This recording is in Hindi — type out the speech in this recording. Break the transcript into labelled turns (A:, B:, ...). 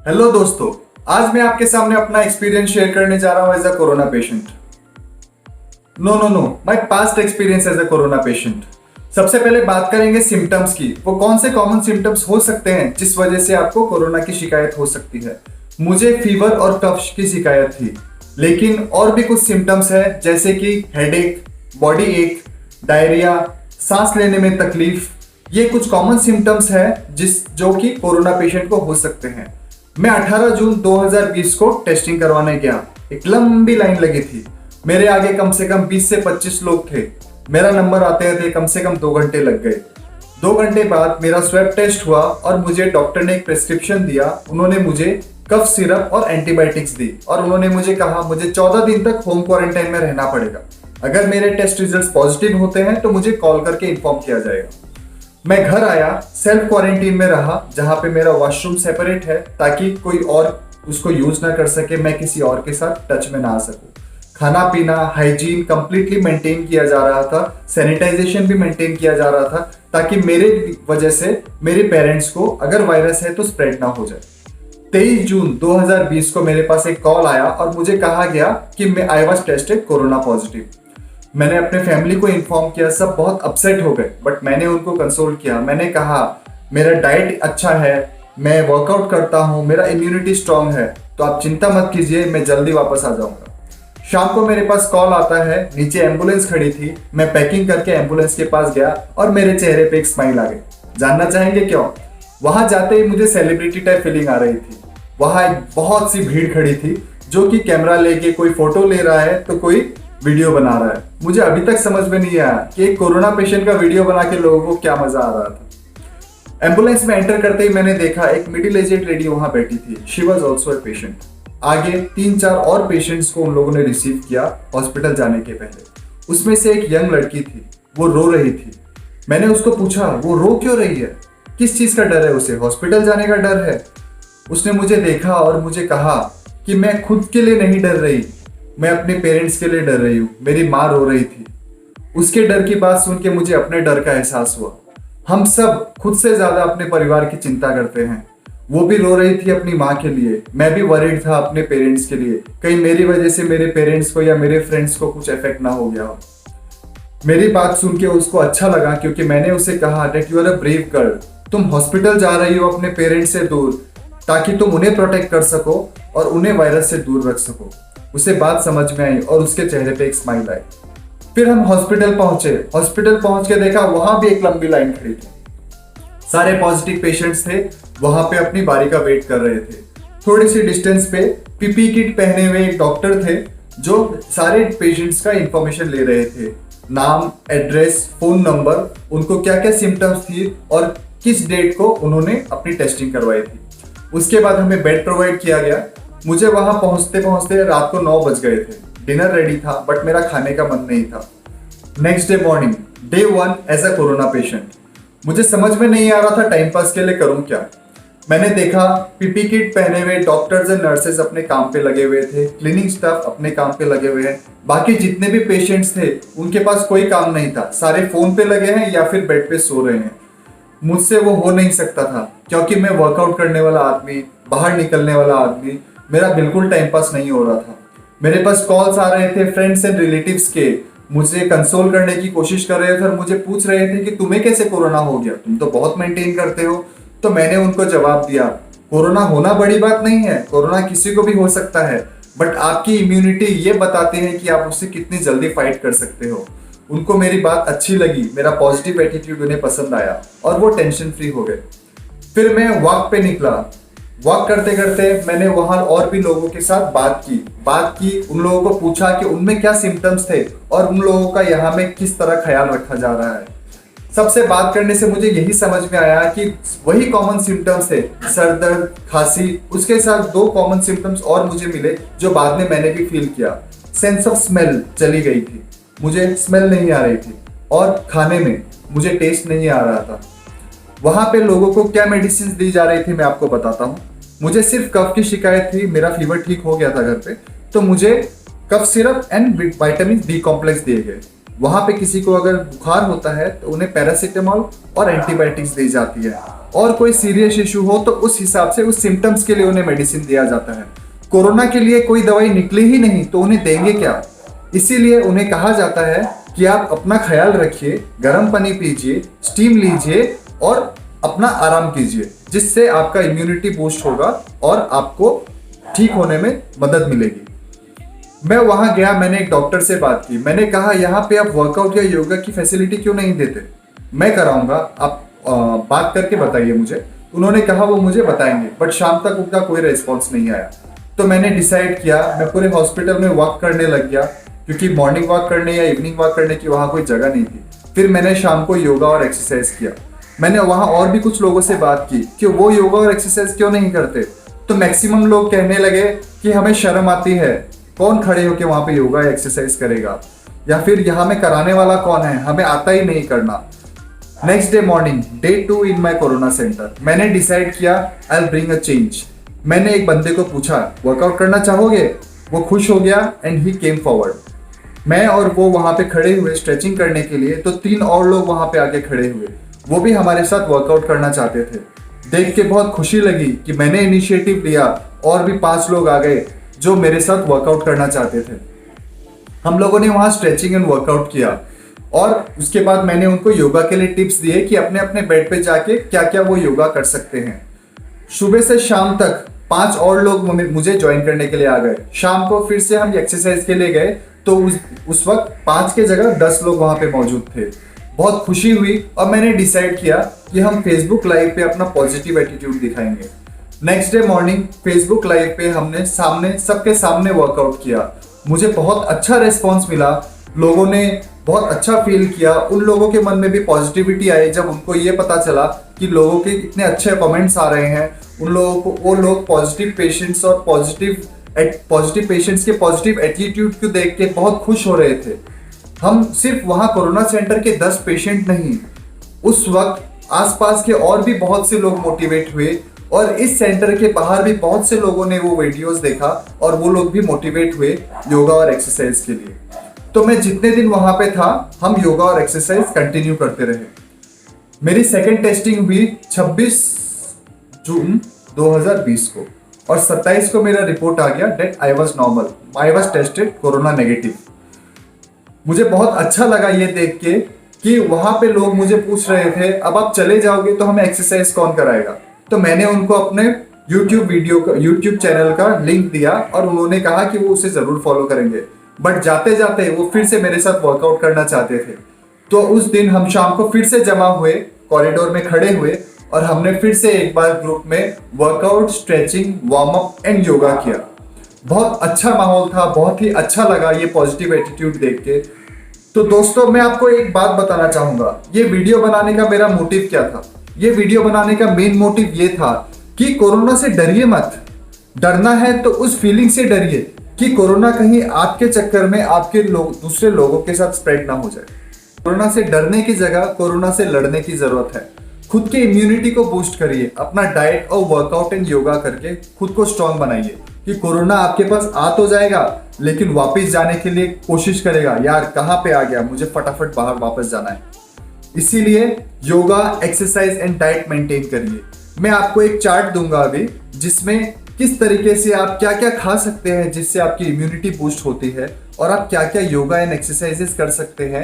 A: हेलो दोस्तों, आज मैं आपके सामने अपना एक्सपीरियंस शेयर करने जा रहा हूं as a corona patient. No, my past experience as a corona patient. सबसे पहले बात करेंगे सिम्टम्स की। वो कौन से कॉमन सिम्टम्स हो सकते हैं जिस वजह से आपको कोरोना की शिकायत हो सकती है। मुझे फीवर और कफ की शिकायत थी, लेकिन और भी कुछ सिम्टम्स है जैसे कि हेडेक, बॉडी एक, डायरिया, सांस लेने में तकलीफ। ये कुछ कॉमन सिम्टम्स है जो कि कोरोना पेशेंट को हो सकते हैं। मैं 18 जून 2020 को टेस्टिंग करवाने गया। एक लंबी लाइन लगी थी। मेरे आगे कम से कम 20 से 25 लोग थे। मेरा नंबर आते आते कम से कम 2 घंटे लग गए। 2 घंटे बाद मेरा स्वैब टेस्ट हुआ और मुझे डॉक्टर ने एक प्रिस्क्रिप्शन दिया। उन्होंने मुझे कफ सिरप और एंटीबायोटिक्स दी और उन्होंने मुझे कहा मुझे 14 दिन तक होम क्वारंटाइन में रहना पड़ेगा। अगर मेरे टेस्ट रिजल्ट पॉजिटिव होते हैं तो मुझे कॉल करके इन्फॉर्म किया जाएगा। मैं घर आया, सेल्फ क्वारंटीन में रहा, जहां पे मेरा वॉशरूम सेपरेट है ताकि कोई और उसको यूज ना कर सके, मैं किसी और के साथ टच में ना आ सकूं। खाना पीना हाइजीन कंप्लीटली मेंटेन किया जा रहा था, सैनिटाइजेशन भी मेंटेन किया जा रहा था ताकि मेरे वजह से मेरे पेरेंट्स को अगर वायरस है तो स्प्रेड ना हो जाए। 23 जून 2020 को मेरे पास एक कॉल आया और मुझे कहा गया कि I was tested corona positive. मैंने अपने फैमिली को इन्फॉर्म किया, सब बहुत अपसेट हो गए, बट मैंने उनको कंसोल किया। मैंने कहा मेरा डाइट अच्छा है, मैं वर्कआउट करता हूँ, मेरा इम्यूनिटी स्ट्रांग है, तो आप चिंता मत कीजिए, मैं जल्दी वापस आ जाऊंगा। शाम को मेरे पास कॉल आता है, नीचे एम्बुलेंस खड़ी थी। मैं पैकिंग करके एम्बुलेंस के पास गया और मेरे चेहरे पे एक स्माइल आ गई। जानना चाहेंगे क्यों? वहां जाते ही मुझे सेलिब्रिटी टाइप फीलिंग आ रही थी। वहां एक बहुत सी भीड़ खड़ी थी जो कि कैमरा लेके कोई फोटो ले रहा है तो कोई वीडियो बना रहा है। मुझे अभी तक समझ में नहीं आया कि एक कोरोना पेशेंट का वीडियो बना के लोगों को क्या मजा आ रहा था। एम्बुलेंस में एंटर करते ही मैंने देखा एक मिडिल एजेड लेडी वहां बैठी थी। She was also a patient. आगे 3-4 और पेशेंट्स को उन लोगों ने रिसीव किया हॉस्पिटल जाने के पहले। उसमें से एक यंग लड़की थी, वो रो रही थी। मैंने उसको पूछा वो रो क्यों रही है, किस चीज का डर है उसे? हॉस्पिटल जाने का डर है। उसने मुझे देखा और मुझे कहा कि मैं खुद के लिए नहीं डर रही, मैं अपने पेरेंट्स के लिए डर रही हूँ। मेरी माँ रो रही थी। उसके डर की बात सुन के मुझे अपने डर का एहसास हुआ। हम सब खुद से ज्यादा अपने परिवार की चिंता करते हैं। वो भी रो रही थी अपनी माँ के लिए, मैं भी वरीड था अपने पेरेंट्स के लिए, कहीं मेरी वजह से मेरे पेरेंट्स को या मेरे फ्रेंड्स को कुछ इफेक्ट ना हो गया हो। मेरी बात सुन के उसको अच्छा लगा क्योंकि मैंने उसे कहा that you are a brave girl. तुम हॉस्पिटल जा रही हो अपने पेरेंट्स से दूर ताकि तुम उन्हें प्रोटेक्ट कर सको और उन्हें वायरस से दूर रख सको। उसे बात समझ में आई और उसके चेहरे पे एक स्माइल आई। फिर हम हॉस्पिटल पहुंचे। हॉस्पिटल पहुंच के देखा वहां भी एक लंबी लाइन खड़ी थी। सारे पॉजिटिव पेशेंट्स थे, वहां पे अपनी बारी का वेट कर रहे थे। थोड़ी सी डिस्टेंस पे पीपी किट पहने हुए एक डॉक्टर थे जो सारे पेशेंट्स का इंफॉर्मेशन ले रहे थे। नाम, एड्रेस, फोन नंबर, उनको क्या क्या सिम्टम्स थी और किस डेट को उन्होंने अपनी टेस्टिंग करवाई थी। उसके बाद हमें बेड प्रोवाइड किया गया। मुझे वहां पहुंचते पहुंचते रात को 9 बज गए थे। डिनर रेडी था बट मेरा खाने का मन नहीं था। Next day morning, day 1 as a corona patient. मुझे समझ में नहीं आ रहा था टाइम पास के लिए करूं क्या। मैंने देखा पीपी किट पहने हुए डॉक्टर्स एंड नर्सेज अपने काम पे लगे हुए थे, क्लीनिंग स्टाफ अपने काम पे लगे हुए हैं। बाकी जितने भी पेशेंट्स थे उनके पास कोई काम नहीं था, सारे फोन पे लगे हैं या फिर बेड पे सो रहे हैं। मुझसे वो हो नहीं सकता था क्योंकि मैं वर्कआउट करने वाला आदमी, बाहर निकलने वाला आदमी, मेरा बिल्कुल टाइम पास नहीं हो रहा था। मेरे पास कॉल्स आ रहे थे फ्रेंड्स एंड रिलेटिव्स के, मुझे कंसोल करने की कोशिश कर रहे थे और मुझे पूछ रहे थे कि तुम्हें कैसे कोरोना हो गया, तुम तो बहुत मेंटेन करते हो। तो मैंने उनको जवाब दिया कोरोना होना बड़ी बात नहीं है, कोरोना किसी को भी हो सकता है, बट आपकी इम्यूनिटी ये बताती है कि आप उससे कितनी जल्दी फाइट कर सकते हो। उनको मेरी बात अच्छी लगी, मेरा पॉजिटिव एटीट्यूड उन्हें पसंद आया और वो टेंशन फ्री हो गए। फिर मैं वॉक पे निकला। वॉक करते करते मैंने वहां और भी लोगों के साथ बात की, उन लोगों को पूछा कि उनमें क्या सिम्टम्स थे और उन लोगों का यहाँ में किस तरह ख्याल रखा जा रहा है। सबसे बात करने से मुझे यही समझ में आया कि वही कॉमन सिम्टम्स थे, सर दर्द, खांसी। उसके साथ 2 कॉमन सिम्टम्स और मुझे मिले जो बाद में मैंने भी फील किया। सेंस ऑफ स्मेल चली गई थी, मुझे स्मेल नहीं आ रही थी और खाने में मुझे टेस्ट नहीं आ रहा था। वहां पे लोगों को क्या मेडिसिन दी जा रही थी मैं आपको बताता हूँ। मुझे सिर्फ कफ की शिकायत थी, मेरा फीवर ठीक हो गया था घर पे, तो मुझे cough syrup and vitamin B complex दिए गए। वहां पे किसी को अगर बुखार होता है तो उन्हें पैरासीटामोल और एंटीबायोटिक्स दी जाती है। और कोई सीरियस इशू हो तो उस हिसाब से उस सिम्टम्स के लिए उन्हें मेडिसिन दिया जाता है। कोरोना के लिए कोई दवाई निकली ही नहीं तो उन्हें देंगे क्या। इसीलिए उन्हें कहा जाता है कि आप अपना ख्याल रखिए, गर्म पानी पीजिए, स्टीम लीजिए और अपना आराम कीजिए, जिससे आपका इम्यूनिटी बूस्ट होगा और आपको ठीक होने में मदद मिलेगी। मैं वहां गया, मैंने एक डॉक्टर से बात की। मैंने कहा यहाँ पे आप वर्कआउट या योगा की फैसिलिटी क्यों नहीं देते, मैं कराऊंगा, आप बात करके बताइए मुझे। उन्होंने कहा वो मुझे बताएंगे, बट शाम तक उनका कोई रेस्पॉन्स नहीं आया। तो मैंने डिसाइड किया, मैं पूरे हॉस्पिटल में वॉक करने लग गया, क्योंकि मॉर्निंग वॉक करने या इवनिंग वॉक करने की वहाँ कोई जगह नहीं थी। फिर मैंने शाम को योगा और एक्सरसाइज किया। मैंने वहाँ और भी कुछ लोगों से बात की कि वो योगा और एक्सरसाइज क्यों नहीं करते। तो मैक्सिमम लोग कहने लगे कि हमें शर्म आती है, कौन खड़े होकर वहाँ पे योगा या एक्सरसाइज करेगा, या फिर यहाँ में कराने वाला कौन है, हमें आता ही नहीं करना। नेक्स्ट डे मॉर्निंग, डे 2 इन माई कोरोना सेंटर, मैंने डिसाइड किया I will bring a change. मैंने एक बंदे को पूछा वर्कआउट करना चाहोगे, वो खुश हो गया एंड ही केम फॉरवर्ड। मैं और वो वहां पे खड़े हुए स्ट्रेचिंग करने के लिए, तो 3 और लोग वहां पे आके खड़े हुए, वो भी हमारे साथ वर्कआउट करना चाहते थे। देख के बहुत खुशी लगी कि मैंने इनिशिएटिव लिया और भी 5 लोग आ गए जो मेरे साथ वर्कआउट करना चाहते थे। हम लोगों ने वहां स्ट्रेचिंग एंड वर्कआउट किया और उसके बाद मैंने उनको योगा के लिए टिप्स दिए कि अपने अपने बेड पे जाके क्या क्या वो योगा कर सकते हैं। सुबह से शाम तक 5 और लोग मुझे ज्वाइन करने के लिए आ गए। शाम को फिर से हम एक्सरसाइज के लिए गए, तो उस वक्त 5 के जगह 10 लोग वहां पे मौजूद थे। बहुत खुशी हुई और मैंने डिसाइड किया कि हम फेसबुक लाइव पे अपना पॉजिटिव एटीट्यूड दिखाएंगे। Next day morning Facebook live पे हमने सबके सामने वर्कआउट किया। मुझे बहुत अच्छा रेस्पॉन्स मिला, लोगों ने बहुत अच्छा फील किया। उन लोगों के मन में भी पॉजिटिविटी आई जब उनको ये पता चला कि लोगों के इतने अच्छे कमेंट्स आ रहे हैं। उन लोगों को, वो लोग पॉजिटिव पेशेंट्स और पॉजिटिव पेशेंट्स के पॉजिटिव एटीट्यूड को देख के बहुत खुश हो रहे थे। हम सिर्फ वहाँ कोरोना सेंटर के 10 पेशेंट नहीं, उस वक्त आसपास के और भी बहुत से लोग मोटिवेट हुए और इस सेंटर के बाहर भी बहुत से लोगों ने वो वीडियोस देखा और वो लोग भी मोटिवेट हुए योगा और एक्सरसाइज के लिए। तो मैं जितने दिन वहाँ पे था, हम योगा और एक्सरसाइज कंटिन्यू करते रहे। मेरी सेकेंड टेस्टिंग हुई 26 जून 2020 को और 27 को मेरा रिपोर्ट आ गया that I was normal, I was tested corona negative. मुझे बहुत अच्छा लगा ये देख के कि वहां पे लोग मुझे पूछ रहे थे अब आप चले जाओगे तो हमें एक्सरसाइज कौन कराएगा। तो मैंने उनको अपने यूट्यूब चैनल का लिंक दिया और उन्होंने कहा कि वो उसे जरूर फॉलो करेंगे। बट जाते जाते वो फिर से मेरे साथ वर्कआउट करना चाहते थे। तो उस दिन हम शाम को फिर से जमा हुए, कॉरिडोर में खड़े हुए और हमने फिर से एक बार ग्रुप में workout, stretching, warm up and yoga किया। बहुत अच्छा माहौल था, बहुत ही अच्छा लगा ये पॉजिटिव एटीट्यूड देख के। तो दोस्तों, मैं आपको एक बात बताना चाहूंगा, ये वीडियो बनाने का मेरा मोटिव क्या था। ये वीडियो बनाने का मेन मोटिव ये था कि कोरोना से डरिए मत। डरना है तो उस फीलिंग से डरिए कि कोरोना कहीं आपके चक्कर में आपके दूसरे लोगों के साथ स्प्रेड ना हो जाए। कोरोना से डरने की जगह कोरोना से लड़ने की जरूरत है। खुद के इम्यूनिटी को बूस्ट करिए, अपना डाइट और वर्कआउट एंड योगा करके खुद को स्ट्रांग बनाइए कि कोरोना आपके पास आ तो जाएगा लेकिन वापस जाने के लिए कोशिश करेगा, यार कहाँ पे आ गया, मुझे फटाफट बाहर वापस जाना है। इसीलिए yoga, exercise and diet maintain करिए। मैं आपको एक चार्ट दूंगा अभी जिसमें किस तरीके से आप क्या क्या खा सकते हैं जिससे आपकी इम्यूनिटी बूस्ट होती है और आप क्या क्या योगा एंड एक्सरसाइजेस कर सकते हैं